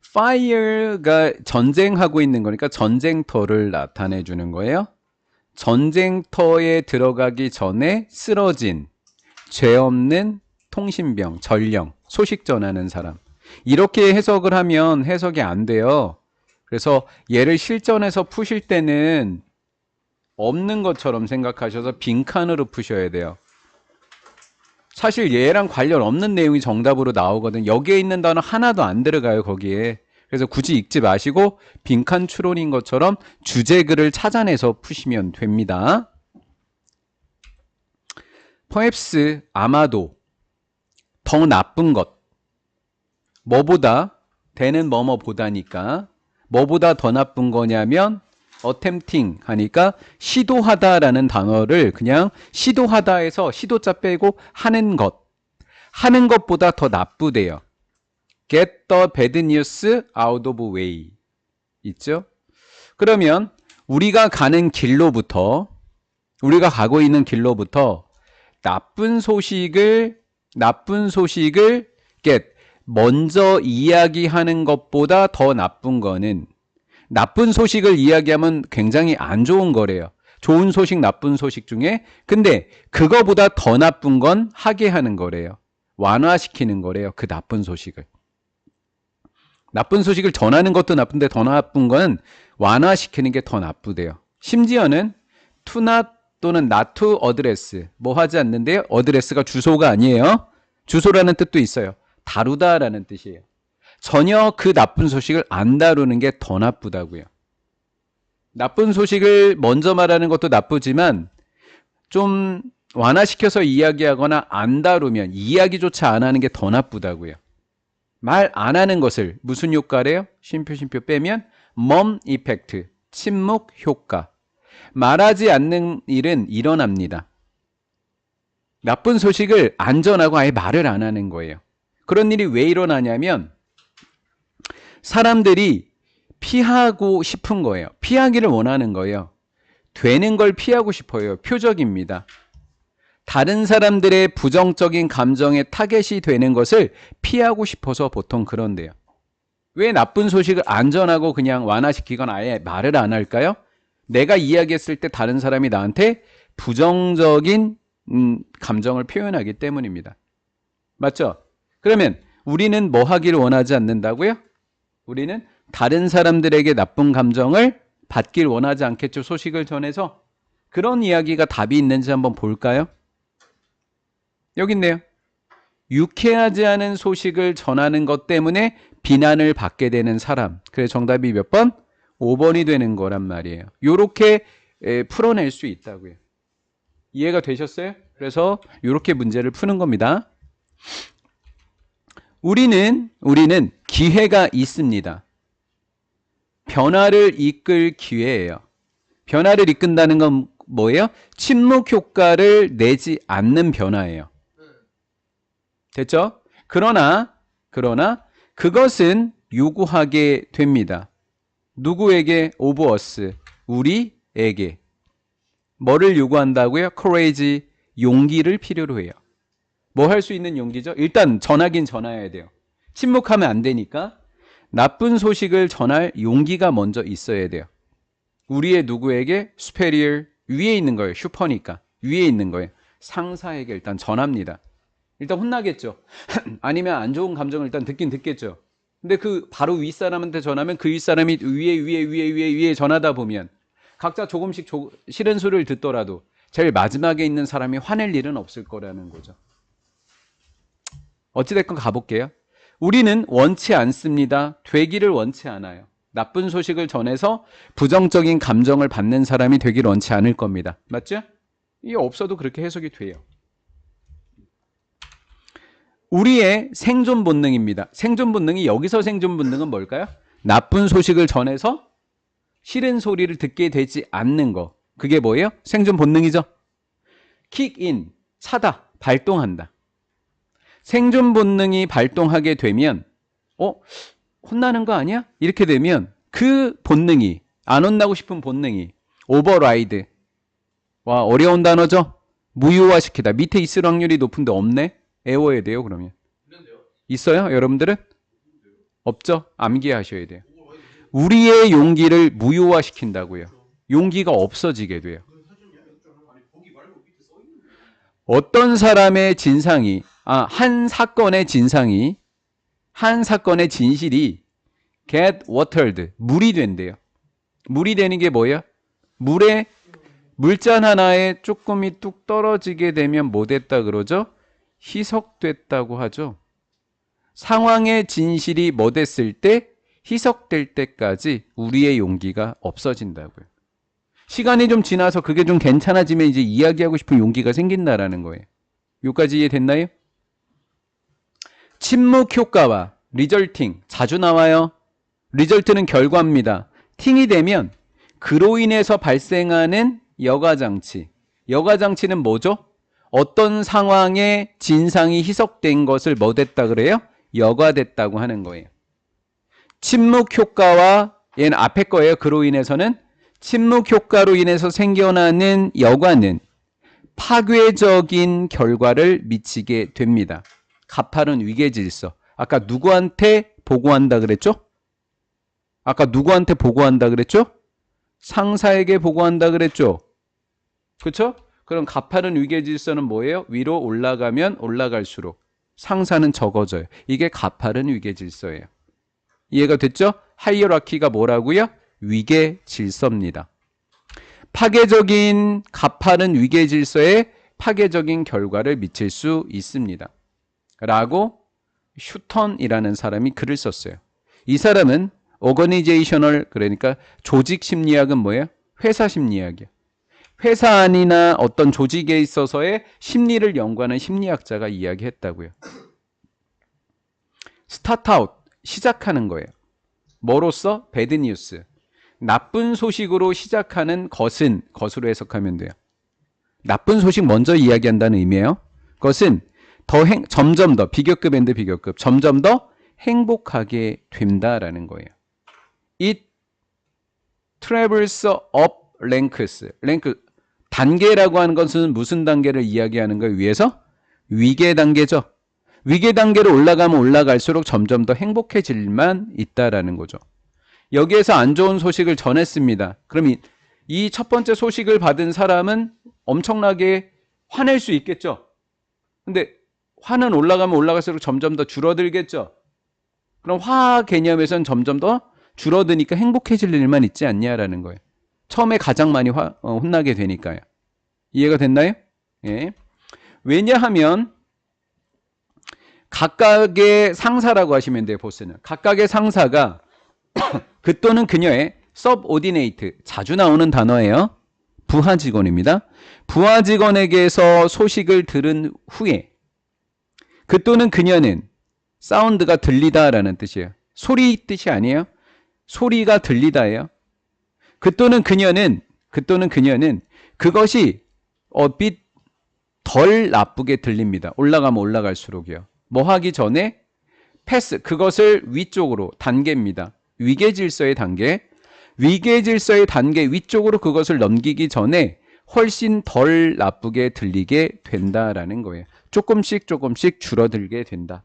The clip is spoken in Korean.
fire가 전쟁하고 있는 거니까 전쟁터를 나타내 주는 거예요. 전쟁터에 들어가기 전에 쓰러진 죄 없는 통신병, 전령, 소식 전하는 사람. 이렇게 해석을 하면 해석이 안 돼요. 그래서 얘를 실전에서 푸실 때는 없는 것처럼 생각하셔서 빈칸으로 푸셔야 돼요. 사실 얘랑 관련 없는 내용이 정답으로 나오거든. 여기에 있는 단어 하나도 안 들어가요, 거기에. 그래서 굳이 읽지 마시고 빈칸 추론인 것처럼 주제글을 찾아내서 푸시면 됩니다. perhaps, 아마도, 더 나쁜 것. 뭐보다, 대는 뭐뭐보다니까. 뭐보다 더 나쁜 거냐면 attempting 하니까 시도하다라는 단어를 그냥 시도하다에서 시도자 빼고 하는 것. 하는 것보다 더 나쁘대요. get the bad news out of way. 있죠? 그러면 우리가 가는 길로부터 우리가 가고 있는 길로부터 나쁜 소식을 get 먼저 이야기하는 것보다 더 나쁜 거는 나쁜 소식을 이야기하면 굉장히 안 좋은 거래요. 좋은 소식, 나쁜 소식 중에. 근데 그거보다 더 나쁜 건 하게 하는 거래요. 완화시키는 거래요. 그 나쁜 소식을. 나쁜 소식을 전하는 것도 나쁜데 더 나쁜 건 완화시키는 게 더 나쁘대요. 심지어는 to not 또는 not to address 뭐 하지 않는데요. address가 주소가 아니에요. 주소라는 뜻도 있어요. 다루다라는 뜻이에요. 전혀 그 나쁜 소식을 안 다루는 게 더 나쁘다고요. 나쁜 소식을 먼저 말하는 것도 나쁘지만 좀 완화시켜서 이야기하거나 안 다루면 이야기조차 안 하는 게 더 나쁘다고요. 말 안 하는 것을 무슨 효과래요? 쉼표 빼면 mum effect, 침묵 효과. 말하지 않는 일은 일어납니다. 나쁜 소식을 안 전하고 아예 말을 안 하는 거예요. 그런 일이 왜 일어나냐면 사람들이 피하고 싶은 거예요. 피하기를 원하는 거예요. 되는 걸 피하고 싶어요. 표적입니다. 다른 사람들의 부정적인 감정에 타겟이 되는 것을 피하고 싶어서 보통 그런데요. 왜 나쁜 소식을 안 전하고 그냥 완화시키거나 아예 말을 안 할까요? 내가 이야기했을 때 다른 사람이 나한테 부정적인 감정을 표현하기 때문입니다. 맞죠? 그러면 우리는 뭐 하기를 원하지 않는다고요? 우리는 다른 사람들에게 나쁜 감정을 받길 원하지 않겠죠. 소식을 전해서. 그런 이야기가 답이 있는지 한번 볼까요? 여기 있네요. 유쾌하지 않은 소식을 전하는 것 때문에 비난을 받게 되는 사람. 그래서 정답이 몇 번? 5번이 되는 거란 말이에요. 요렇게 풀어낼 수 있다고요. 이해가 되셨어요? 그래서 이렇게 문제를 푸는 겁니다. 우리는 기회가 있습니다. 변화를 이끌 기회예요. 변화를 이끈다는 건 뭐예요? 침묵 효과를 내지 않는 변화예요. 됐죠? 그러나 그것은 요구하게 됩니다. 누구에게? of us, 우리에게. 뭐를 요구한다고요? courage, 용기를 필요로 해요. 뭐 할 수 있는 용기죠? 일단 전하긴 전해야 돼요. 침묵하면 안 되니까 나쁜 소식을 전할 용기가 먼저 있어야 돼요. 우리의 누구에게? superior, 위에 있는 거예요. 슈퍼니까. 위에 있는 거예요. 상사에게 일단 전합니다. 일단 혼나겠죠. 아니면 안 좋은 감정을 일단 듣긴 듣겠죠. 근데 그 바로 윗사람한테 전하면 그 윗사람이 위에 전하다 보면 각자 조금씩 싫은 소리를 듣더라도 제일 마지막에 있는 사람이 화낼 일은 없을 거라는 거죠. 어찌됐건 가볼게요. 우리는 원치 않습니다. 되기를 원치 않아요. 나쁜 소식을 전해서 부정적인 감정을 받는 사람이 되기를 원치 않을 겁니다. 맞죠? 이게 없어도 그렇게 해석이 돼요. 우리의 생존 본능입니다. 생존 본능이 여기서 생존 본능은 뭘까요? 나쁜 소식을 전해서 싫은 소리를 듣게 되지 않는 거. 그게 뭐예요? 생존 본능이죠. kick in, 차다, 발동한다. 생존 본능이 발동하게 되면 혼나는 거 아니야? 이렇게 되면 그 본능이 안 혼나고 싶은 본능이 override. 와, 어려운 단어죠? 무효화시키다. 밑에 있을 확률이 높은데 없네? 외워야 돼요, 그러면. 있어요, 여러분들은? 없죠? 암기하셔야 돼요. 우리의 용기를 무효화시킨다고요. 용기가 없어지게 돼요. 어떤 사람의 진상이, 한 사건의 진상이, 한 사건의 진실이 get watered, 물이 된대요. 물이 되는 게 뭐야? 물에 물잔 하나에 조금이 뚝 떨어지게 되면 뭐 됐다 그러죠? 희석됐다고 하죠. 상황의 진실이 뭐 됐을 때? 희석될 때까지 우리의 용기가 없어진다고요. 시간이 좀 지나서 그게 좀 괜찮아지면 이제 이야기하고 싶은 용기가 생긴다라는 거예요. 여기까지 이해됐나요? 침묵 효과와 리절팅 자주 나와요. 리절트는 결과입니다. 팅이 되면 그로 인해서 발생하는 여과장치. 여과장치는 뭐죠? 어떤 상황에 진상이 희석된 것을 뭐 됐다 그래요? 여과됐다고 하는 거예요. 침묵 효과와 얘는 앞에 거예요. 그로 인해서는 침묵 효과로 인해서 생겨나는 여과는 파괴적인 결과를 미치게 됩니다. 가파른 위계질서. 아까 누구한테 보고한다 그랬죠? 아까 누구한테 보고한다 그랬죠? 상사에게 보고한다 그랬죠? 그렇죠? 그럼 가파른 위계질서는 뭐예요? 위로 올라가면 올라갈수록 상사는 적어져요. 이게 가파른 위계질서예요. 이해가 됐죠? 하이어라키가 뭐라고요? 위계질서입니다. 파괴적인 가파른 위계질서에 파괴적인 결과를 미칠 수 있습니다. 라고 슈턴이라는 사람이 글을 썼어요. 이 사람은 오거니제이셔널, 그러니까 조직 심리학은 뭐예요? 회사 심리학이에요. 회사 안이나 어떤 조직에 있어서의 심리를 연구하는 심리학자가 이야기했다고요. 스타트아웃, 시작하는 거예요. 뭐로써? 배드 뉴스. 나쁜 소식으로 시작하는 것은, 것으로 해석하면 돼요. 나쁜 소식 먼저 이야기한다는 의미예요. 그것은 점점 더, 비교급 앤드 비교급, 점점 더 행복하게 된다라는 거예요. It travels up ranks. 단계라고 하는 것은 무슨 단계를 이야기하는 거예요? 위에서? 위계 단계죠. 위계 단계로 올라가면 올라갈수록 점점 더 행복해질만 있다라는 거죠. 여기에서 안 좋은 소식을 전했습니다. 그럼 이 첫 번째 소식을 받은 사람은 엄청나게 화낼 수 있겠죠. 근데 화는 올라가면 올라갈수록 점점 더 줄어들겠죠. 그럼 화 개념에서는 점점 더 줄어드니까 행복해질 일만 있지 않냐라는 거예요. 처음에 가장 많이 혼나게 되니까요. 이해가 됐나요? 예. 왜냐하면 각각의 상사라고 하시면 돼요. 보스는. 각각의 상사가 그 또는 그녀의 subordinate, 자주 나오는 단어예요. 부하 직원입니다. 부하 직원에게서 소식을 들은 후에 그 또는 그녀는 사운드가 들리다라는 뜻이에요. 소리 뜻이 아니에요. 소리가 들리다예요. 그 또는 그녀는 그것이 빛 덜 나쁘게 들립니다. 올라가면 올라갈수록이요. 뭐 하기 전에 패스, 그것을 위쪽으로, 단계입니다. 위계질서의 단계. 위계질서의 단계 위쪽으로 그것을 넘기기 전에 훨씬 덜 나쁘게 들리게 된다라는 거예요. 조금씩 줄어들게 된다.